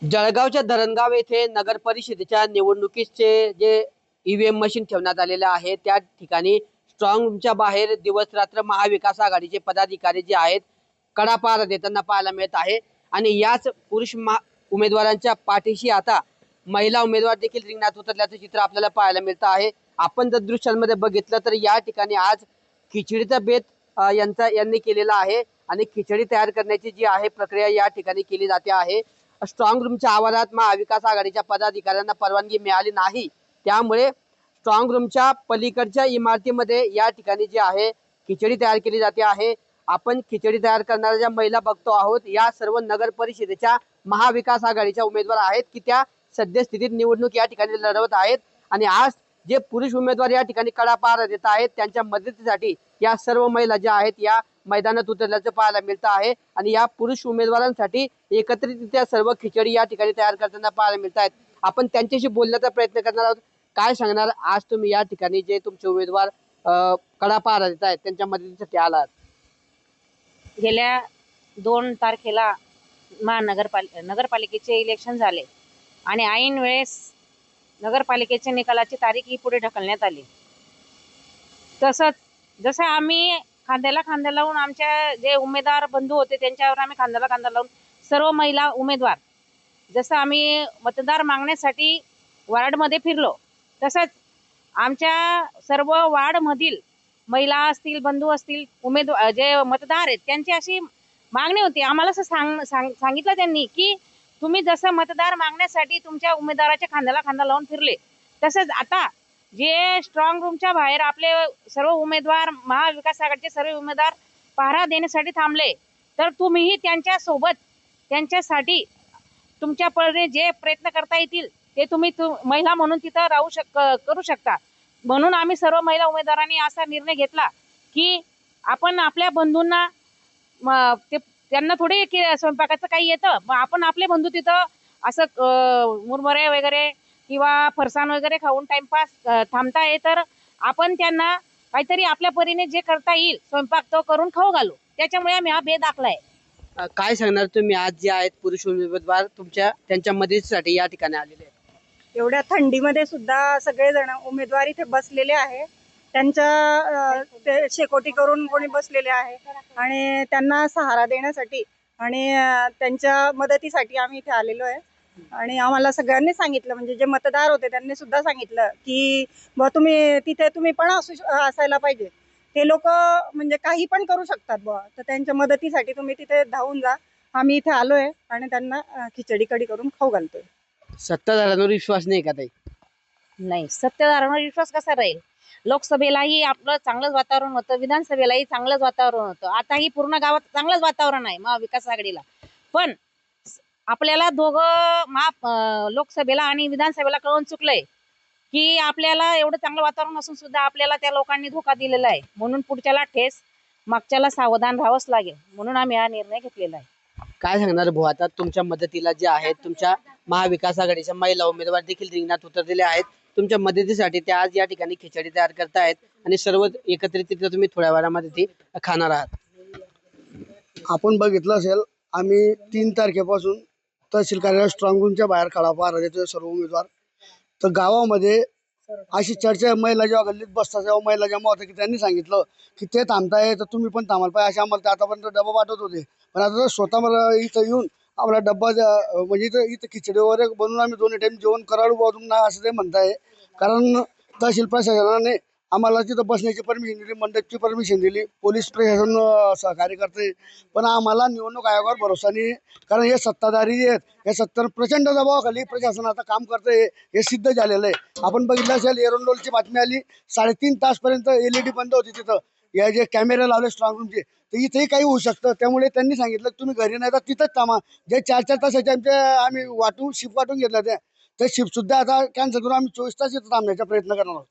जळगावच्या धरणगाव येथे नगर परिषदेच्या निवडणुकीचे जे ईव्हीएम मशीन ठेवण्यात आलेले आहे त्या ठिकाणी स्ट्रॉंग रूमच्या बाहेर दिवस रात्र महाविकास आघाडीचे पदाधिकारी जे आहेत कडा पहारा देताना पाहायला मिळत आहे। आणि याच पुरुष उमेदवारांच्या पाठीशी आता महिला उमेदवार देखील रिंगणात उतरल्याचं चित्र आपल्याला पाहायला मिळत आहे। आपण जर दृश्यांमध्ये बघितलं तर या ठिकाणी आज खिचडीचा बेत यांनी केलेला आहे आणि खिचडी तयार करण्याची जी आहे प्रक्रिया या ठिकाणी केली जाते आहे। स्ट्रॉंग रूमच्या आवारात महाविकास आघाडीच्या पदाधिकाऱ्यांना परवानगी मिळाली नाही, त्यामुळे स्ट्रॉंग रूमच्या पलीकडच्या इमारतीमध्ये या ठिकाणी जे आहे खिचडी तयार केली जाते आहे। आपण खिचडी तयार करणाऱ्या ज्या महिला बघतो आहोत या सर्व नगर परिषदेच्या महाविकास आघाडीच्या उमेदवार आहेत की त्या सद्यस्थितीत निवडणूक या ठिकाणी लढवत आहेत। आणि आज जे पुरुष उमेदवार या ठिकाणी कडा पहारा देत आहेत त्यांच्या मदतीसाठी या सर्व महिला ज्या आहेत या मैदानात उतरल्याचं पाहायला मिळतं आहे। आणि या पुरुष उमेदवारांसाठी एकत्रितरित्या सर्व खिचडी या ठिकाणी तयार करताना पाहायला मिळत आहेत। आपण त्यांच्याशी बोलण्याचा प्रयत्न करणार आहोत। काय सांगणार आज तुम्ही या ठिकाणी जे तुमचे उमेदवार कडा पहारा देत आहेत त्यांच्या मदतीसाठी आलात? गेल्या 2 तारखेला नगरपालिकेचे इलेक्शन झाले आणि ऐन वेळेस नगरपालिकेच्या निकालाची तारीख ही पुढे ढकलण्यात आली। तसंच जसं आम्ही खांद्याला खांदा लावून आमच्या जे उमेदवार बंधू होते त्यांच्यावर आम्ही खांद्याला खांदा लावून सर्व महिला उमेदवार जसं आम्ही मतदार मागण्यासाठी वार्डमध्ये फिरलो तसंच आमच्या सर्व वार्डमधील महिला असतील बंधू असतील उमेदवार जे मतदार आहेत त्यांची अशी मागणी होती। आम्हाला असं सांगितलं त्यांनी की तुम्ही जसं मतदार मागण्यासाठी तुमच्या उमेदवाराच्या खांद्याला खांदा लावून फिरले तसंच आता जे स्ट्रॉंग रूमच्या बाहेर आपले सर्व उमेदवार महाविकास आघाडीचे सर्व उमेदवार पहारा देण्यासाठी थांबले तर तुम्हीही त्यांच्या सोबत त्यांच्यासाठी तुमच्या परीने जे प्रयत्न करता येतील ते तुम्ही महिला म्हणून तिथं करू शकता। म्हणून आम्ही सर्व महिला उमेदवारांनी असा निर्णय घेतला की आपण आपल्या बंधूंना त्यांना थोडी स्वयंपाकाचं काही येतं, मग आपण आपले बंधू तिथं असं मुरमुरे वगैरे किंवा फरसाण वगैरे खाऊन टाइमपास थांबताय तर आपण त्यांना काहीतरी आपल्या परीने जे करता येईल स्वयंपाक तो करून खाऊ घालू। त्याच्यामुळे आम्ही हा भेद आखलाय। काय सांगणार तुम्ही आज जे आहेत पुरुष उमेदवार त्यांच्या मदतीसाठी या ठिकाणी आलेले आहेत? एवढ्या थंडीमध्ये सुद्धा सगळेजण उमेदवार इथे बसलेले आहे, त्यांच्या ते शेकोटी करून कोणी बसलेले आहे आणि त्यांना सहारा देण्यासाठी आणि त्यांच्या मदतीसाठी आम्ही इथे आलेलो आहे। आणि आम्हाला सगळ्यांनी सांगितलं म्हणजे जे मतदार होते त्यांनी सुद्धा सांगितलं की बुवा तुम्ही पण असायला पाहिजे, ते लोक म्हणजे काही पण करू शकतात बुवा, तर त्यांच्या मदतीसाठी तुम्ही तिथे धावून जा। आम्ही इथे आलोय आणि त्यांना खिचडी कढी करून खाऊ घालतोय। सत्ताधाऱ्यांवर विश्वास नाही का ताई? नाही, सत्ताधाऱ्यांवर विश्वास कसा राहील? लोकसभेलाही आपलं चांगलंच वातावरण होतं, विधानसभेलाही चांगलंच वातावरण होतं, आताही पूर्ण गावात चांगलंच वातावरण आहे महाविकास आघाडीला। पण आपल्याला दोघं लोकसभेला आणि विधानसभेला कळून चुकलंय की आपल्याला एवढं चांगलं वातावरण असून सुद्धा आपल्याला त्या लोकांनी धोका दिलेला आहे। म्हणून पुढच्याला ठेस मागच्याला सावधान राहावंच लागेल, म्हणून आम्ही हा निर्णय घेतलेला आहे। काय सांगणार भाऊ, आता तुमच्या मदतीला जे आहेत तुमच्या महाविकास आघाडीच्या महिला उमेदवार देखील रिंगणात उतरलेले आहेत, तुमच्या मदतीसाठी ते आज या ठिकाणी खिचडी तयार करतायत आणि सर्व एकत्रितरित्या तुम्ही थोड्या वेळामध्ये ती खाणार आहात। आपण बघितलं असेल आम्ही 3 तारखेपासून तहसील कार्यालय स्ट्रॉंग रूमच्या बाहेर कडा पहारा देतोय सर्व उमेदवार। तर गावामध्ये अशी चर्चा महिला जेव्हा गल्लीत बसतात तेव्हा महिला जमा होत्या की त्यांनी सांगितलं की ते थांबताय तर तुम्ही पण थांबायला पाहिजे, असे आम्हाला आतापर्यंत डबा पाठवत होते। पण आता स्वतः मला इथं येऊन आम्हाला डब्बा म्हणजे इथं खिचडी वगैरे बनवून आम्ही 2 टाइम जेवण करावं बाजून ना असं ते म्हणताय। कारण तहसील प्रशासनाने आम्हाला तिथं बसण्याची परमिशन दिली, मंडपची परमिशन दिली, पोलीस प्रशासन सहकार्य करते, पण आम्हाला निवडणूक आयोगावर भरोसा नाही। कारण हे सत्ताधारी जे आहेत हे प्रचंड दबावाखाली प्रशासन आता काम करतंय हे सिद्ध झालेलं आहे। आपण बघितलं असेल एरंडोलची बातमी आली, 3.5 तासपर्यंत LED बंद होती तिथं, या जे कॅमेरे लावले स्ट्रॉंग रूमचे, तर इथेही काही होऊ शकतं। त्यामुळे त्यांनी सांगितलं तुम्ही घरी नाही तर तिथंच थांबा। जे 4-4 तासाचे आम्ही शिफ्ट वाटून घेतल्या त्या शिफ्ट सुद्धा आता कॅन्सल करून आम्ही 24 तास इथं थांबण्याचा प्रयत्न करणार आहोत।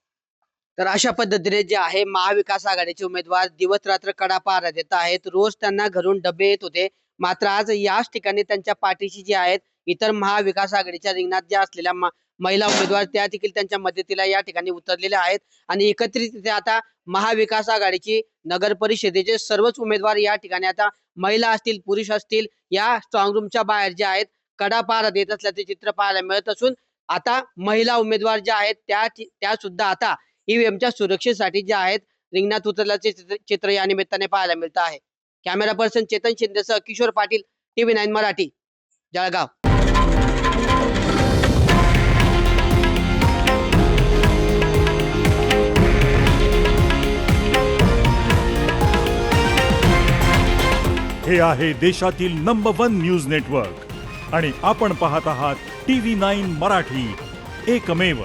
तर अशा पद्धतीने जे आहे महाविकास आघाडीचे उमेदवार दिवस रात्र कडा पहारा देत आहेत। रोज त्यांना घरून डबे येत होते, मात्र आज याच ठिकाणी त्यांच्या पाठीशी जे आहेत इतर महाविकास आघाडीच्या रिंगणात ज्या असलेल्या महिला उमेदवार त्या देखील त्यांच्या मदतीला या ठिकाणी उतरलेल्या आहेत। आणि एकत्रितरित्या आता महाविकास आघाडीची नगर परिषदेचे सर्वच उमेदवार या ठिकाणी आता महिला असतील पुरुष असतील या स्ट्रॉंग रूमच्या बाहेर जे आहेत कडा पहारा देत असल्याचे चित्र पाहायला मिळत असून आता महिला उमेदवार ज्या आहेत त्या सुद्धा आता ईव्हीएमच्या सुरक्षेसाठी ज्या आहेत रिंगणात उतरल्याचे चित्र या निमित्ताने पाहायला मिळत आहे. कॅमेरा पर्सन चेतन शिंदेसह किशोर पाटील, TV9 मराठी, जळगाव. हे आहे देशातील नंबर 1 न्यूज नेटवर्क आणि आपण पाहत आहात TV9 मराठी, एकमेव.